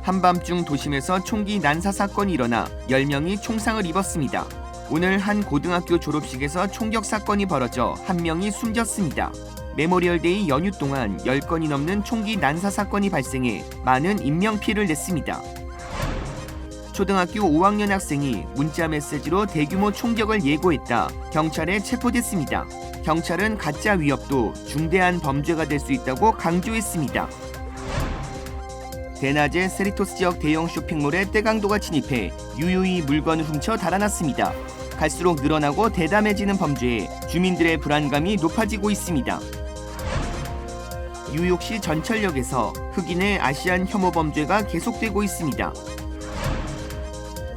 한밤중 도심에서 총기 난사 사건이 일어나 10명이 총상을 입었습니다. 오늘 한 고등학교 졸업식에서 총격 사건이 벌어져 1명이 숨졌습니다. 메모리얼데이 연휴 동안 10건이 넘는 총기 난사 사건이 발생해 많은 인명피해를 냈습니다. 초등학교 5학년 학생이 문자 메시지로 대규모 총격을 예고했다 경찰에 체포됐습니다. 경찰은 가짜 위협도 중대한 범죄가 될 수 있다고 강조했습니다. 대낮에 세리토스 지역 대형 쇼핑몰에 떼강도가 침입해 유유히 물건을 훔쳐 달아났습니다. 갈수록 늘어나고 대담해지는 범죄에 주민들의 불안감이 높아지고 있습니다. 뉴욕시 전철역에서 흑인의 아시안 혐오 범죄가 계속되고 있습니다.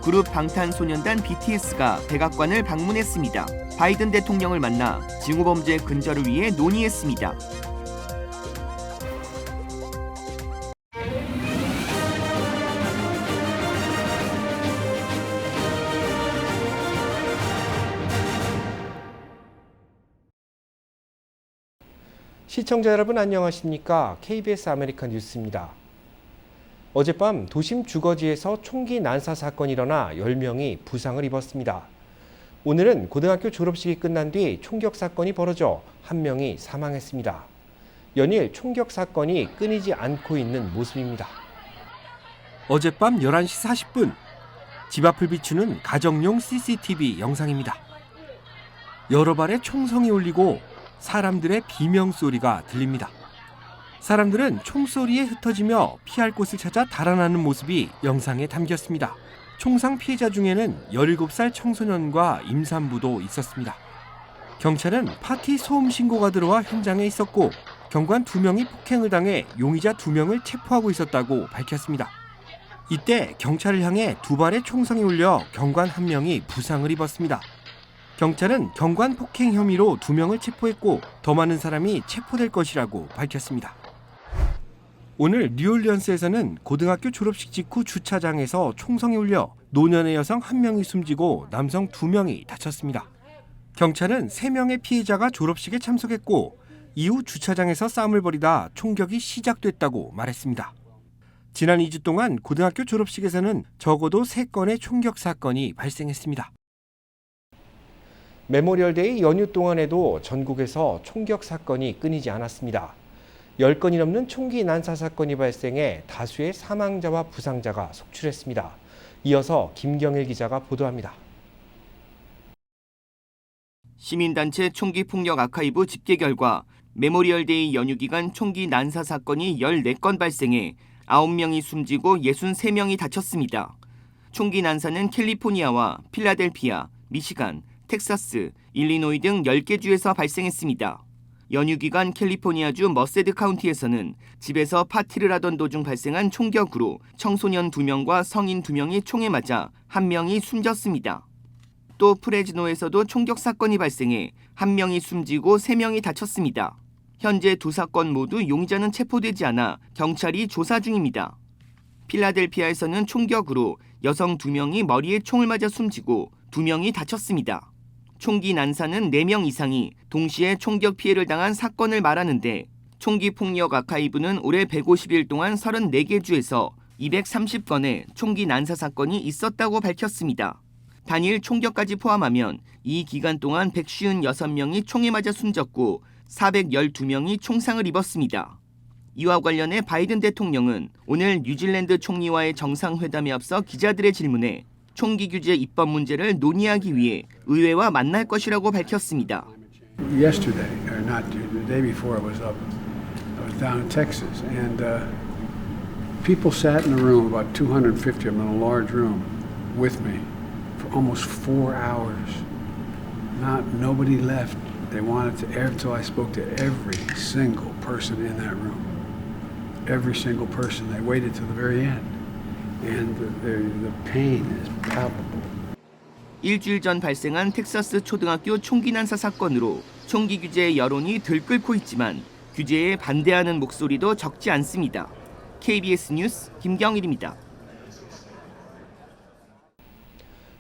그룹 방탄소년단 BTS가 백악관을 방문했습니다. 바이든 대통령을 만나 징후범죄 근절을 위해 논의했습니다. 시청자 여러분 안녕하십니까? KBS 아메리칸 뉴스입니다. 어젯밤 도심 주거지에서 총기 난사 사건이 일어나 10명이 부상을 입었습니다. 오늘은 고등학교 졸업식이 끝난 뒤 총격 사건이 벌어져 1명이 사망했습니다. 연일 총격 사건이 끊이지 않고 있는 모습입니다. 어젯밤 11시 40분, 집 앞을 비추는 가정용 CCTV 영상입니다. 여러 발의 총성이 울리고 사람들의 비명소리가 들립니다. 사람들은 총소리에 흩어지며 피할 곳을 찾아 달아나는 모습이 영상에 담겼습니다. 총상 피해자 중에는 17살 청소년과 임산부도 있었습니다. 경찰은 파티 소음 신고가 들어와 현장에 있었고 경관 2명이 폭행을 당해 용의자 2명을 체포하고 있었다고 밝혔습니다. 이때 경찰을 향해 2발의 총성이 울려 경관 1명이 부상을 입었습니다. 경찰은 경관 폭행 혐의로 2명을 체포했고 더 많은 사람이 체포될 것이라고 밝혔습니다. 오늘 뉴올리언스에서는 고등학교 졸업식 직후 주차장에서 총성이 울려 노년의 여성 1명이 숨지고 남성 2명이 다쳤습니다. 경찰은 3명의 피해자가 졸업식에 참석했고 이후 주차장에서 싸움을 벌이다 총격이 시작됐다고 말했습니다. 지난 2주 동안 고등학교 졸업식에서는 적어도 3건의 총격 사건이 발생했습니다. 메모리얼데이 연휴 동안에도 전국에서 총격 사건이 끊이지 않았습니다. 10건이 넘는 총기 난사 사건이 발생해 다수의 사망자와 부상자가 속출했습니다. 이어서 김경일 기자가 보도합니다. 시민단체 총기폭력 아카이브 집계 결과 메모리얼데이 연휴 기간 총기 난사 사건이 14건 발생해 9명이 숨지고 63명이 다쳤습니다. 총기 난사는 캘리포니아와 필라델피아, 미시간, 텍사스, 일리노이 등 10개 주에서 발생했습니다. 연휴 기간 캘리포니아주 머세드 카운티에서는 집에서 파티를 하던 도중 발생한 총격으로 청소년 2명과 성인 2명이 총에 맞아 1명이 숨졌습니다. 또 프레즈노에서도 총격 사건이 발생해 1명이 숨지고 3명이 다쳤습니다. 현재 2사건 모두 용의자는 체포되지 않아 경찰이 조사 중입니다. 필라델피아에서는 총격으로 여성 2명이 머리에 총을 맞아 숨지고 2명이 다쳤습니다. 총기 난사는 4명 이상이 동시에 총격 피해를 당한 사건을 말하는데 총기 폭력 아카이브는 올해 150일 동안 34개 주에서 230건의 총기 난사 사건이 있었다고 밝혔습니다. 단일 총격까지 포함하면 이 기간 동안 156명이 총에 맞아 숨졌고 412명이 총상을 입었습니다. 이와 관련해 바이든 대통령은 오늘 뉴질랜드 총리와의 정상회담에 앞서 기자들의 질문에 총기 규제 입법 문제를 논의하기 위해 의회와 만날 것이라고 밝혔습니다. Yesterday, or not the day before, I was down in Texas, and people sat in a room, about 250 of them in a large room, with me for almost 4 hours. Nobody left. They wanted to, until I spoke to every single person in that room. Every single person. They waited till the very end. And the pain is palpable. 일주일 전 발생한 텍사스 초등학교 총기 난사 사건으로 총기 규제의 여론이 들끓고 있지만 규제에 반대하는 목소리도 적지 않습니다. KBS 뉴스 김경일입니다.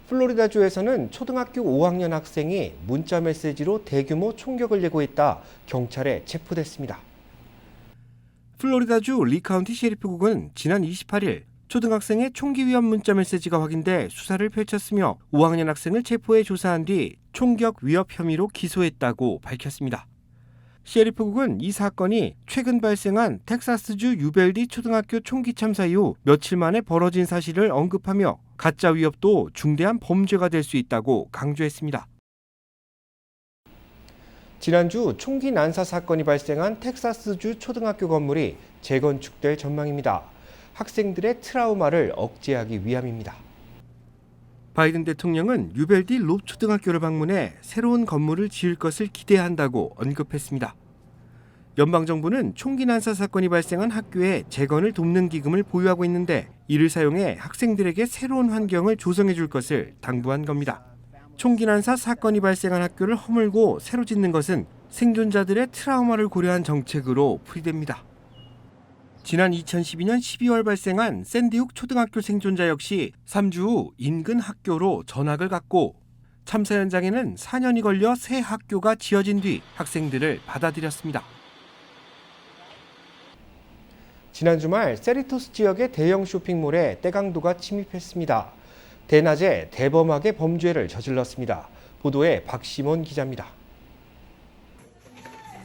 플로리다주에서는 초등학교 5학년 학생이 문자 메시지로 대규모 총격을 예고했다 경찰에 체포됐습니다. 플로리다주 리 카운티 셰리프국은 지난 28일 초등학생의 총기 위험 문자 메시지가 확인돼 수사를 펼쳤으며 5학년 학생을 체포해 조사한 뒤 총격 위협 혐의로 기소했다고 밝혔습니다. 셰리프국은 이 사건이 최근 발생한 텍사스주 유벨디 초등학교 총기 참사 이후 며칠 만에 벌어진 사실을 언급하며 가짜 위협도 중대한 범죄가 될 수 있다고 강조했습니다. 지난주 총기 난사 사건이 발생한 텍사스주 초등학교 건물이 재건축될 전망입니다. 학생들의 트라우마를 억제하기 위함입니다. 바이든 대통령은 유벨디 롭 초등학교를 방문해 새로운 건물을 지을 것을 기대한다고 언급했습니다. 연방정부는 총기 난사 사건이 발생한 학교에 재건을 돕는 기금을 보유하고 있는데 이를 사용해 학생들에게 새로운 환경을 조성해 줄 것을 당부한 겁니다. 총기 난사 사건이 발생한 학교를 허물고 새로 짓는 것은 생존자들의 트라우마를 고려한 정책으로 풀이됩니다. 지난 2012년 12월 발생한 샌디훅 초등학교 생존자 역시 3주 후 인근 학교로 전학을 갔고 참사 현장에는 4년이 걸려 새 학교가 지어진 뒤 학생들을 받아들였습니다. 지난 주말 세리토스 지역의 대형 쇼핑몰에 떼강도가 침입했습니다. 대낮에 대범하게 범죄를 저질렀습니다. 보도에 박시몬 기자입니다.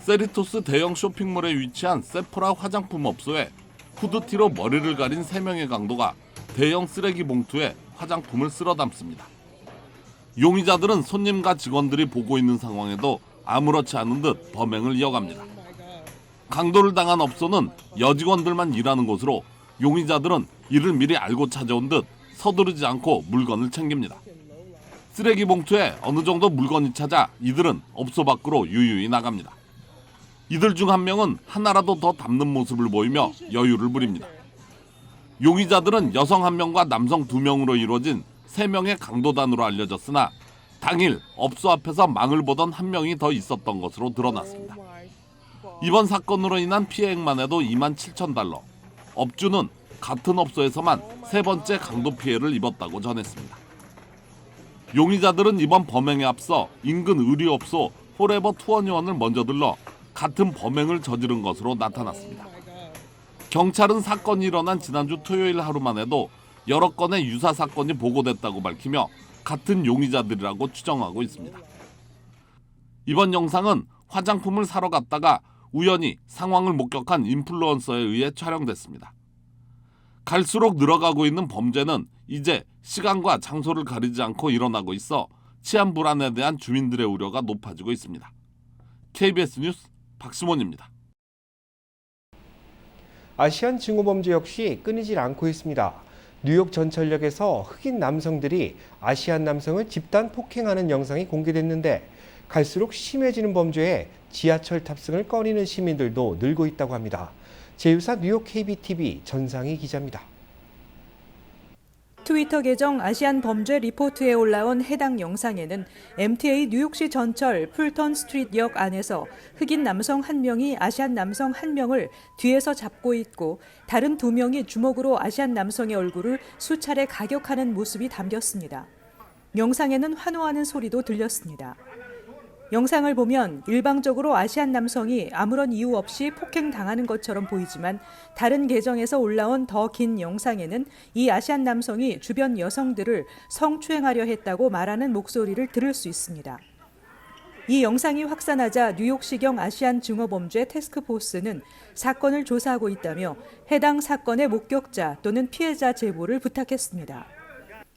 세리토스 대형 쇼핑몰에 위치한 세포라 화장품 업소에 후드티로 머리를 가린 3명의 강도가 대형 쓰레기 봉투에 화장품을 쓸어 담습니다. 용의자들은 손님과 직원들이 보고 있는 상황에도 아무렇지 않은 듯 범행을 이어갑니다. 강도를 당한 업소는 여직원들만 일하는 곳으로 용의자들은 이를 미리 알고 찾아온 듯 서두르지 않고 물건을 챙깁니다. 쓰레기 봉투에 어느 정도 물건이 찾아 이들은 업소 밖으로 유유히 나갑니다. 이들 중 한 명은 하나라도 더 담는 모습을 보이며 여유를 부립니다. 용의자들은 여성 1명과 남성 2명으로 이루어진 3명의 강도단으로 알려졌으나 당일 업소 앞에서 망을 보던 1명이 더 있었던 것으로 드러났습니다. 이번 사건으로 인한 피해액만 해도 27,000달러. 업주는 같은 업소에서만 3번째 강도 피해를 입었다고 전했습니다. 용의자들은 이번 범행에 앞서 인근 의류업소 포레버 21을 먼저 들러 같은 범행을 저지른 것으로 나타났습니다. 경찰은 사건이 일어난 지난주 토요일 하루만 해도 여러 건의 유사 사건이 보고됐다고 밝히며 같은 용의자들이라고 추정하고 있습니다. 이번 영상은 화장품을 사러 갔다가 우연히 상황을 목격한 인플루언서에 의해 촬영됐습니다. 갈수록 늘어가고 있는 범죄는 이제 시간과 장소를 가리지 않고 일어나고 있어 치안 불안에 대한 주민들의 우려가 높아지고 있습니다. KBS 뉴스 박시몬입니다. 아시안 증오범죄 역시 끊이질 않고 있습니다. 뉴욕 전철역에서 흑인 남성들이 아시안 남성을 집단 폭행하는 영상이 공개됐는데 갈수록 심해지는 범죄에 지하철 탑승을 꺼리는 시민들도 늘고 있다고 합니다. 제2사 뉴욕 KBTV 전상희 기자입니다. 트위터 계정 아시안 범죄 리포트에 올라온 해당 영상에는 MTA 뉴욕시 전철 풀턴 스트리트역 안에서 흑인 남성 1명이 아시안 남성 1명을 뒤에서 잡고 있고 다른 2명이 주먹으로 아시안 남성의 얼굴을 수차례 가격하는 모습이 담겼습니다. 영상에는 환호하는 소리도 들렸습니다. 영상을 보면 일방적으로 아시안 남성이 아무런 이유 없이 폭행당하는 것처럼 보이지만 다른 계정에서 올라온 더 긴 영상에는 이 아시안 남성이 주변 여성들을 성추행하려 했다고 말하는 목소리를 들을 수 있습니다. 이 영상이 확산하자 뉴욕시경 아시안 증오범죄 태스크포스는 사건을 조사하고 있다며 해당 사건의 목격자 또는 피해자 제보를 부탁했습니다.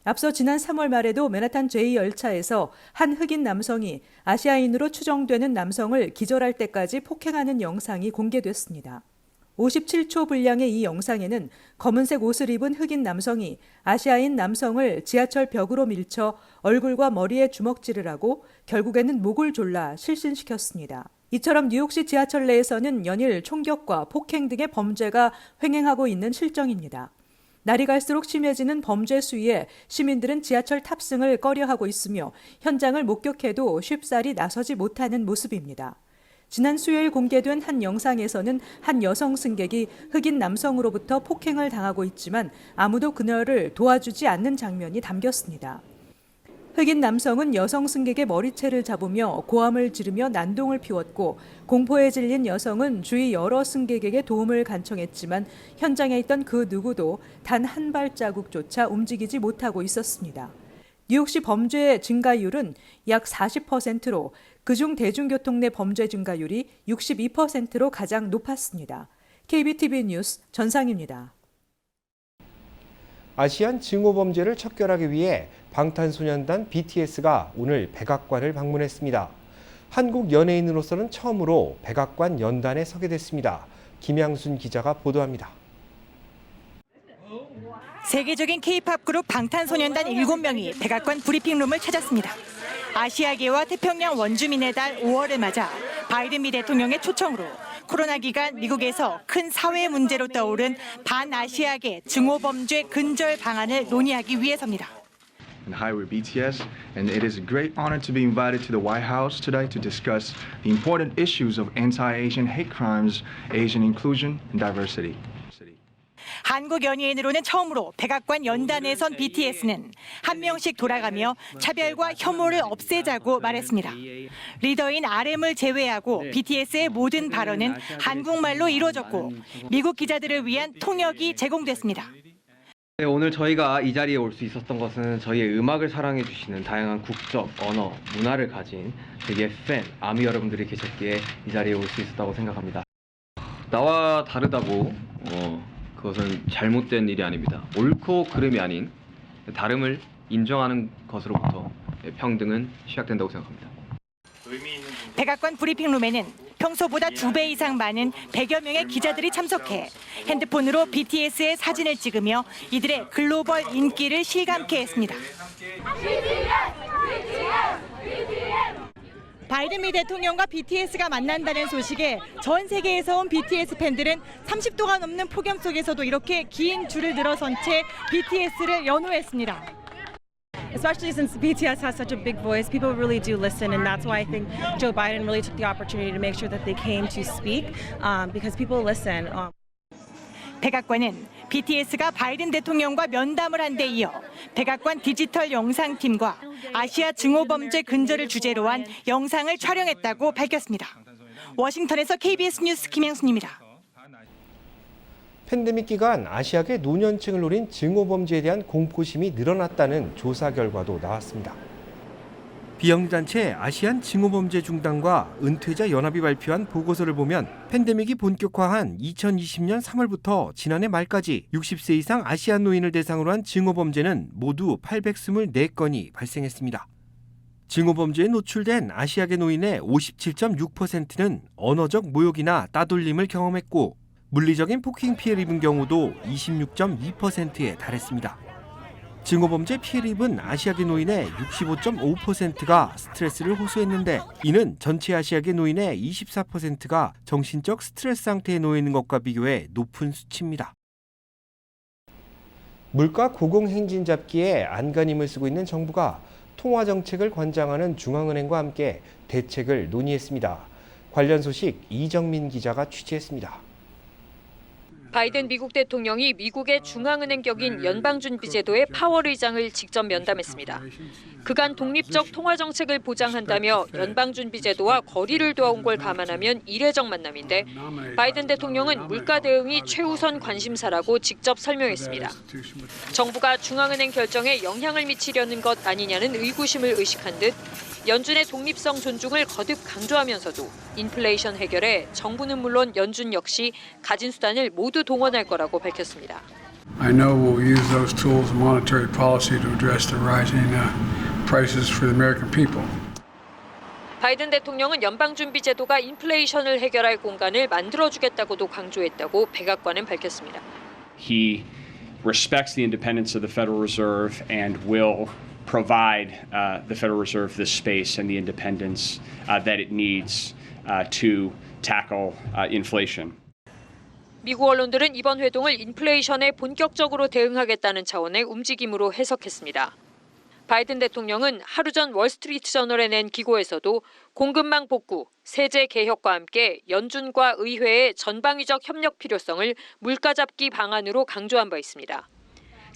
앞서 지난 3월 말에도 맨하탄 제2열차에서 한 흑인 남성이 아시아인으로 추정되는 남성을 기절할 때까지 폭행하는 영상이 공개됐습니다. 57초 분량의 이 영상에는 검은색 옷을 입은 흑인 남성이 아시아인 남성을 지하철 벽으로 밀쳐 얼굴과 머리에 주먹질을 하고 결국에는 목을 졸라 실신시켰습니다. 이처럼 뉴욕시 지하철 내에서는 연일 총격과 폭행 등의 범죄가 횡행하고 있는 실정입니다. 날이 갈수록 심해지는 범죄 수위에 시민들은 지하철 탑승을 꺼려하고 있으며 현장을 목격해도 쉽사리 나서지 못하는 모습입니다. 지난 수요일 공개된 한 영상에서는 한 여성 승객이 흑인 남성으로부터 폭행을 당하고 있지만 아무도 그녀를 도와주지 않는 장면이 담겼습니다. 흑인 남성은 여성 승객의 머리채를 잡으며 고함을 지르며 난동을 피웠고 공포에 질린 여성은 주위 여러 승객에게 도움을 간청했지만 현장에 있던 그 누구도 단 한 발자국조차 움직이지 못하고 있었습니다. 뉴욕시 범죄 증가율은 약 40%로 그중 대중교통 내 범죄 증가율이 62%로 가장 높았습니다. KBTV 뉴스 전상입니다. 아시안 증오범죄를 척결하기 위해 방탄소년단 BTS가 오늘 백악관을 방문했습니다. 한국 연예인으로서는 처음으로 백악관 연단에 서게 됐습니다. 김양순 기자가 보도합니다. 세계적인 K-팝 그룹 방탄소년단 7명이 백악관 브리핑룸을 찾았습니다. 아시아계와 태평양 원주민의 달 5월을 맞아 바이든 미 대통령의 초청으로 코로나 기간 미국에서 큰 사회 문제로 떠오른 반아시아계 증오범죄 근절 방안을 논의하기 위해서입니다. And hi, we're BTS, and it is a great honor to be invited to the White House today to discuss the important issues of anti-Asian hate crimes, Asian inclusion, and diversity. 한국 연예인으로는 처음으로 백악관 연단에 선 BTS는 한 명씩 돌아가며 차별과 혐오를 없애자고 말했습니다. 리더인 RM을 제외하고 BTS의 모든 발언은 한국말로 이루어졌고 미국 기자들을 위한 통역이 제공됐습니다. 네, 오늘 저희가 이 자리에 올 수 있었던 것은 저희의 음악을 사랑해 주시는 다양한 국적, 언어, 문화를 가진 저희의 팬, 아미 여러분들이 계셨기에 이 자리에 올 수 있었다고 생각합니다. 나와 다르다고 그것은 잘못된 일이 아닙니다. 옳고 그름이 아닌 다름을 인정하는 것으로부터 평등은 시작된다고 생각합니다. 백악관 브리핑룸에는 평소보다 2배 이상 많은 100여 명의 기자들이 참석해 핸드폰으로 BTS의 사진을 찍으며 이들의 글로벌 인기를 실감케 했습니다. 바이든 미 대통령과 BTS가 만난다는 소식에 전 세계에서 온 BTS 팬들은 30도가 넘는 폭염 속에서도 이렇게 긴 줄을 늘어선 채 BTS를 연호했습니다. Especially since BTS has such a big voice, people really do listen, and that's why I think Joe Biden really took the opportunity to make sure that they came to speak, because people listen. 백악관은 BTS가 바이든 대통령과 면담을 한 데 이어 백악관 디지털 영상팀과 아시아 증오범죄 근절을 주제로 한 영상을 촬영했다고 밝혔습니다. 워싱턴에서 KBS 뉴스 김양순입니다. 팬데믹 기간 아시아계 노년층을 노린 증오범죄에 대한 공포심이 늘어났다는 조사 결과도 나왔습니다. 비영리단체 아시안 증오범죄 중단과 은퇴자 연합이 발표한 보고서를 보면 팬데믹이 본격화한 2020년 3월부터 지난해 말까지 60세 이상 아시안 노인을 대상으로 한 증오범죄는 모두 824건이 발생했습니다. 증오범죄에 노출된 아시아계 노인의 57.6%는 언어적 모욕이나 따돌림을 경험했고 물리적인 폭행 피해를 입은 경우도 26.2%에 달했습니다. 증오범죄 피해를 입은 아시아계 노인의 65.5%가 스트레스를 호소했는데 이는 전체 아시아계 노인의 24%가 정신적 스트레스 상태에 놓여 있는 것과 비교해 높은 수치입니다. 물가 고공행진 잡기에 안간힘을 쓰고 있는 정부가 통화정책을 관장하는 중앙은행과 함께 대책을 논의했습니다. 관련 소식 이정민 기자가 취재했습니다. 바이든 미국 대통령이 미국의 중앙은행 격인 연방준비제도의 파월 의장을 직접 면담했습니다. 그간 독립적 통화정책을 보장한다며 연방준비제도와 거리를 두어온 걸 감안하면 이례적 만남인데 바이든 대통령은 물가 대응이 최우선 관심사라고 직접 설명했습니다. 정부가 중앙은행 결정에 영향을 미치려는 것 아니냐는 의구심을 의식한 듯 연준의 독립성 존중을 거듭 강조하면서도 인플레이션 해결에 정부는 물론 연준 역시 가진 수단을 모두 동원할 거라고 밝혔습니다. I know we'll use those tools of monetary policy to address the rising prices for the American people. 바이든 대통령은 연방준비제도가 인플레이션을 해결할 공간을 만들어주겠다고도 강조했다고 백악관은 밝혔습니다. He respects the independence of the Federal Reserve and will provide the Federal Reserve the space and the independence that it needs to tackle inflation. 미국 언론들은 이번 회동을 인플레이션에 본격적으로 대응하겠다는 차원의 움직임으로 해석했습니다. 바이든 대통령은 하루 전 월스트리트 저널에 낸 기고에서도 공급망 복구, 세제 개혁과 함께 연준과 의회의 전방위적 협력 필요성을 물가 잡기 방안으로 강조한 바 있습니다.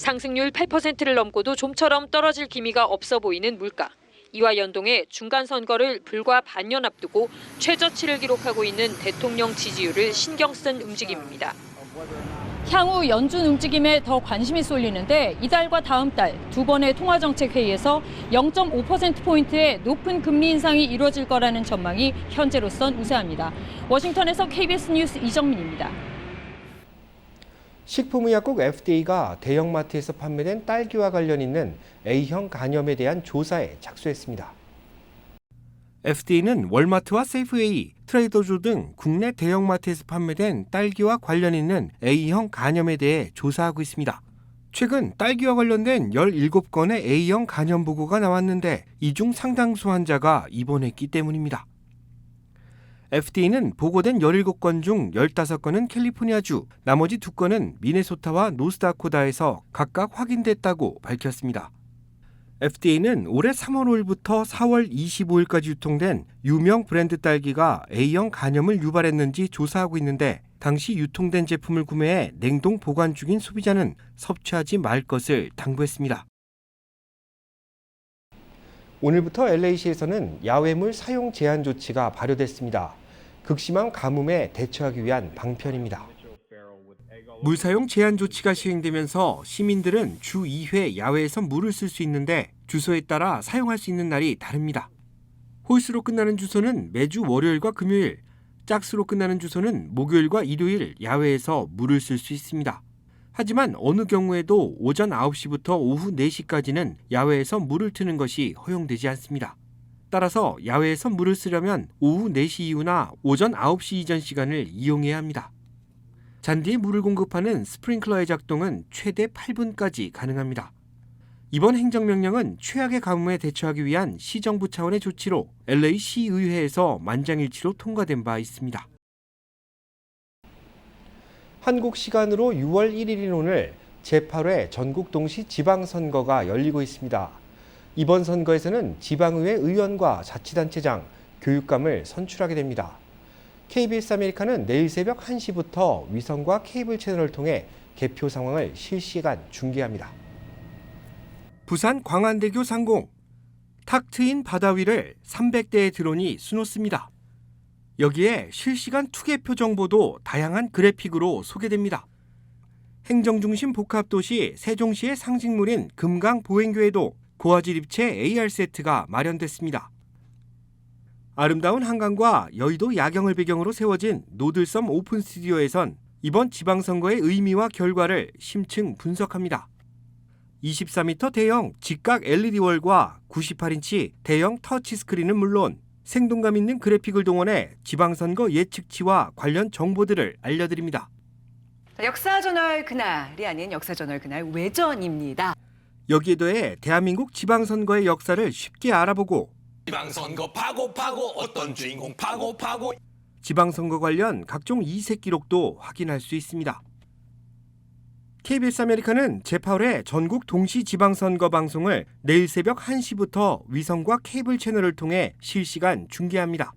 상승률 8%를 넘고도 좀처럼 떨어질 기미가 없어 보이는 물가. 이와 연동해 중간 선거를 불과 반년 앞두고 최저치를 기록하고 있는 대통령 지지율을 신경 쓴 움직임입니다. 향후 연준 움직임에 더 관심이 쏠리는데 이달과 다음 달 두 번의 통화정책회의에서 0.5%포인트의 높은 금리 인상이 이루어질 거라는 전망이 현재로선 우세합니다. 워싱턴에서 KBS 뉴스 이정민입니다. 식품의약국 FDA가 대형마트에서 판매된 딸기와 관련 있는 A형 간염에 대한 조사에 착수했습니다. FDA는 월마트와 세이프웨이, 트레이더조 등 국내 대형마트에서 판매된 딸기와 관련 있는 A형 간염에 대해 조사하고 있습니다. 최근 딸기와 관련된 17건의 A형 간염 보고가 나왔는데 이 중 상당수 환자가 입원했기 때문입니다. FDA는 보고된 17건 중 15건은 캘리포니아주, 나머지 2건은 미네소타와 노스다코다에서 각각 확인됐다고 밝혔습니다. FDA는 올해 3월 5일부터 4월 25일까지 유통된 유명 브랜드 딸기가 A형 간염을 유발했는지 조사하고 있는데 당시 유통된 제품을 구매해 냉동 보관 중인 소비자는 섭취하지 말 것을 당부했습니다. 오늘부터 LA시에서는 야외물 사용 제한 조치가 발효됐습니다. 극심한 가뭄에 대처하기 위한 방편입니다. 물 사용 제한 조치가 시행되면서 시민들은 주 2회 야외에서 물을 쓸 수 있는데 주소에 따라 사용할 수 있는 날이 다릅니다. 홀수로 끝나는 주소는 매주 월요일과 금요일, 짝수로 끝나는 주소는 목요일과 일요일 야외에서 물을 쓸 수 있습니다. 하지만 어느 경우에도 오전 9시부터 오후 4시까지는 야외에서 물을 트는 것이 허용되지 않습니다. 따라서 야외에서 물을 쓰려면 오후 4시 이후나 오전 9시 이전 시간을 이용해야 합니다. 잔디에 물을 공급하는 스프링클러의 작동은 최대 8분까지 가능합니다. 이번 행정명령은 최악의 가뭄에 대처하기 위한 시정부 차원의 조치로 LA 시의회에서 만장일치로 통과된 바 있습니다. 한국 시간으로 6월 1일인 오늘 제8회 전국 동시 지방선거가 열리고 있습니다. 이번 선거에서는 지방의회 의원과 자치단체장, 교육감을 선출하게 됩니다. KBS 아메리카는 내일 새벽 1시부터 위성과 케이블 채널을 통해 개표 상황을 실시간 중계합니다. 부산 광안대교 상공, 탁 트인 바다 위를 300대의 드론이 수놓습니다. 여기에 실시간 투개표 정보도 다양한 그래픽으로 소개됩니다. 행정중심 복합도시 세종시의 상징물인 금강 보행교에도 고화질 입체 AR 세트가 마련됐습니다. 아름다운 한강과 여의도 야경을 배경으로 세워진 노들섬 오픈 스튜디오에선 이번 지방선거의 의미와 결과를 심층 분석합니다. 24m 대형 직각 LED월과 98인치 대형 터치스크린은 물론 생동감 있는 그래픽을 동원해 지방선거 예측치와 관련 정보들을 알려드립니다. 역사저널 그날이 아닌 역사저널 그날 외전입니다. 여기에 더해 대한민국 지방선거의 역사를 쉽게 알아보고 지방선거 파고 어떤 주인공 파고 지방선거 관련 각종 이색 기록도 확인할 수 있습니다. KBS 아메리카는 제8회 전국 동시 지방선거 방송을 내일 새벽 1시부터 위성과 케이블 채널을 통해 실시간 중계합니다.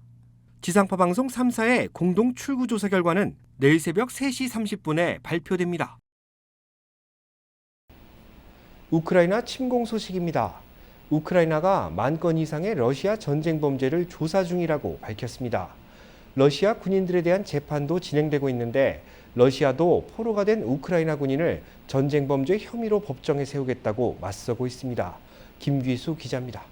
지상파 방송 3사의 공동 출구조사 결과는 내일 새벽 3시 30분에 발표됩니다. 우크라이나 침공 소식입니다. 우크라이나가 10,000건 이상의 러시아 전쟁 범죄를 조사 중이라고 밝혔습니다. 러시아 군인들에 대한 재판도 진행되고 있는데 러시아도 포로가 된 우크라이나 군인을 전쟁 범죄 혐의로 법정에 세우겠다고 맞서고 있습니다. 김귀수 기자입니다.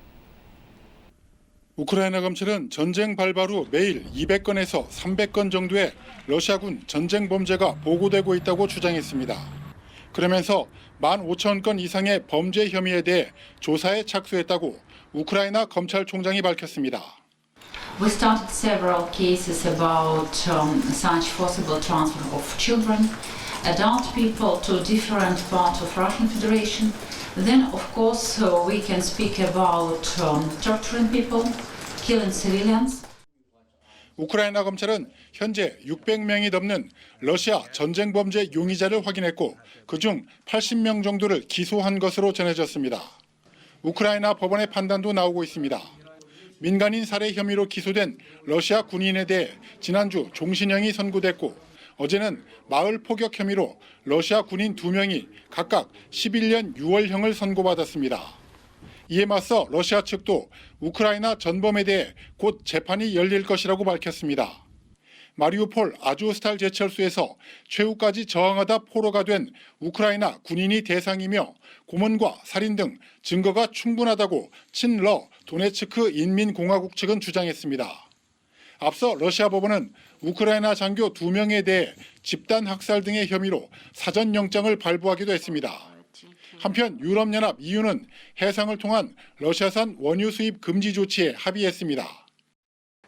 우크라이나 검찰은 전쟁 발발 후 매일 200건에서 300건 정도의 러시아군 전쟁 범죄가 보고되고 있다고 주장했습니다. 그러면서 15,000건 이상의 범죄 혐의에 대해 조사에 착수했다고 우크라이나 검찰총장이 밝혔습니다. We started several cases about such forcible transfer of children, adult people to different parts of Russian Federation. Then, of course, we can speak about torturing people, killing civilians. 우크라이나 검찰은 현재 600명이 넘는 러시아 전쟁 범죄 용의자를 확인했고 그중 80명 정도를 기소한 것으로 전해졌습니다. 우크라이나 법원의 판단도 나오고 있습니다. 민간인 살해 혐의로 기소된 러시아 군인에 대해 지난주 종신형이 선고됐고 어제는 마을 포격 혐의로 러시아 군인 2명이 각각 11년 6월형을 선고받았습니다. 이에 맞서 러시아 측도 우크라이나 전범에 대해 곧 재판이 열릴 것이라고 밝혔습니다. 마리우폴 아조스탈 제철소에서 최후까지 저항하다 포로가 된 우크라이나 군인이 대상이며 고문과 살인 등 증거가 충분하다고 친러 도네츠크 인민공화국 측은 주장했습니다. 앞서 러시아 법원은 우크라이나 장교 2명에 대해 집단 학살 등의 혐의로 사전 영장을 발부하기도 했습니다. 한편 유럽연합 EU는 해상을 통한 러시아산 원유 수입 금지 조치에 합의했습니다.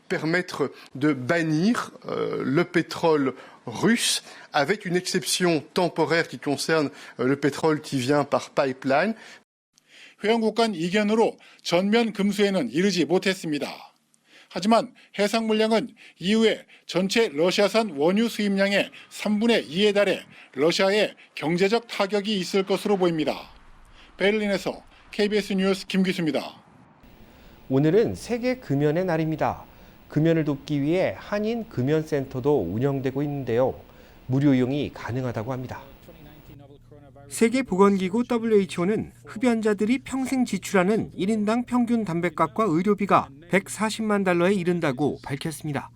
Permettre de bannir le pétrole russe avec une exception temporaire qui concerne le pétrole qui vient par pipeline. 회원국 간 이견으로 전면 금수에는 이르지 못했습니다. 하지만 해상 물량은 이후에 전체 러시아산 원유 수입량의 3분의 2에 달해 러시아에 경제적 타격이 있을 것으로 보입니다. 베를린에서 KBS 뉴스 김기수입니다. 오늘은 세계 금연의 날입니다. 금연을 돕기 위해 한인 금연센터도 운영되고 있는데요. 무료 이용이 가능하다고 합니다. 세계보건기구 WHO는 흡연자들이 평생 지출하는 1인당 평균 담뱃값과 의료비가 140만 달러에 이른다고 밝혔습니다.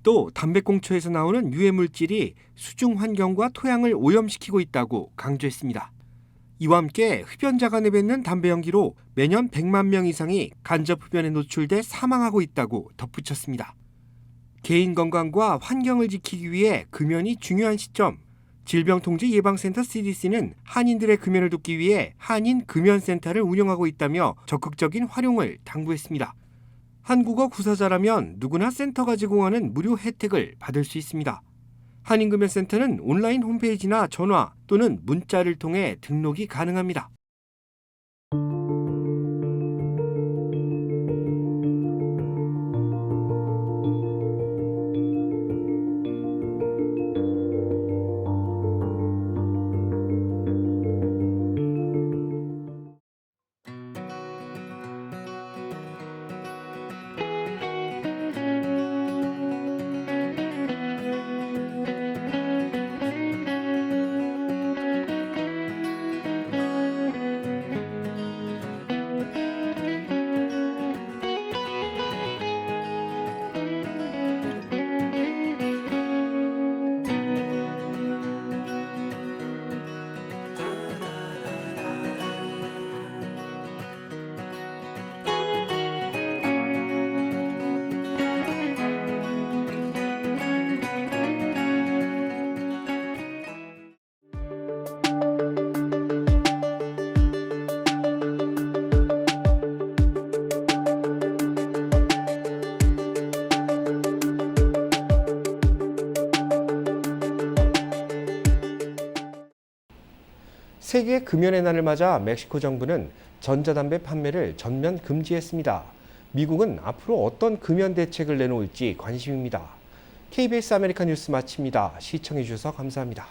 또 담배꽁초에서 나오는 유해물질이 수중 환경과 토양을 오염시키고 있다고 강조했습니다. 이와 함께 흡연자가 내뱉는 담배 연기로 매년 100만 명 이상이 간접 흡연에 노출돼 사망하고 있다고 덧붙였습니다. 개인 건강과 환경을 지키기 위해 금연이 중요한 시점, 질병통제예방센터 CDC는 한인들의 금연을 돕기 위해 한인 금연센터를 운영하고 있다며 적극적인 활용을 당부했습니다. 한국어 구사자라면 누구나 센터가 제공하는 무료 혜택을 받을 수 있습니다. 한인금연센터는 온라인 홈페이지나 전화 또는 문자를 통해 등록이 가능합니다. 세계 금연의 날을 맞아 멕시코 정부는 전자담배 판매를 전면 금지했습니다. 미국은 앞으로 어떤 금연 대책을 내놓을지 관심입니다. KBS 아메리카 뉴스 마칩니다. 시청해 주셔서 감사합니다.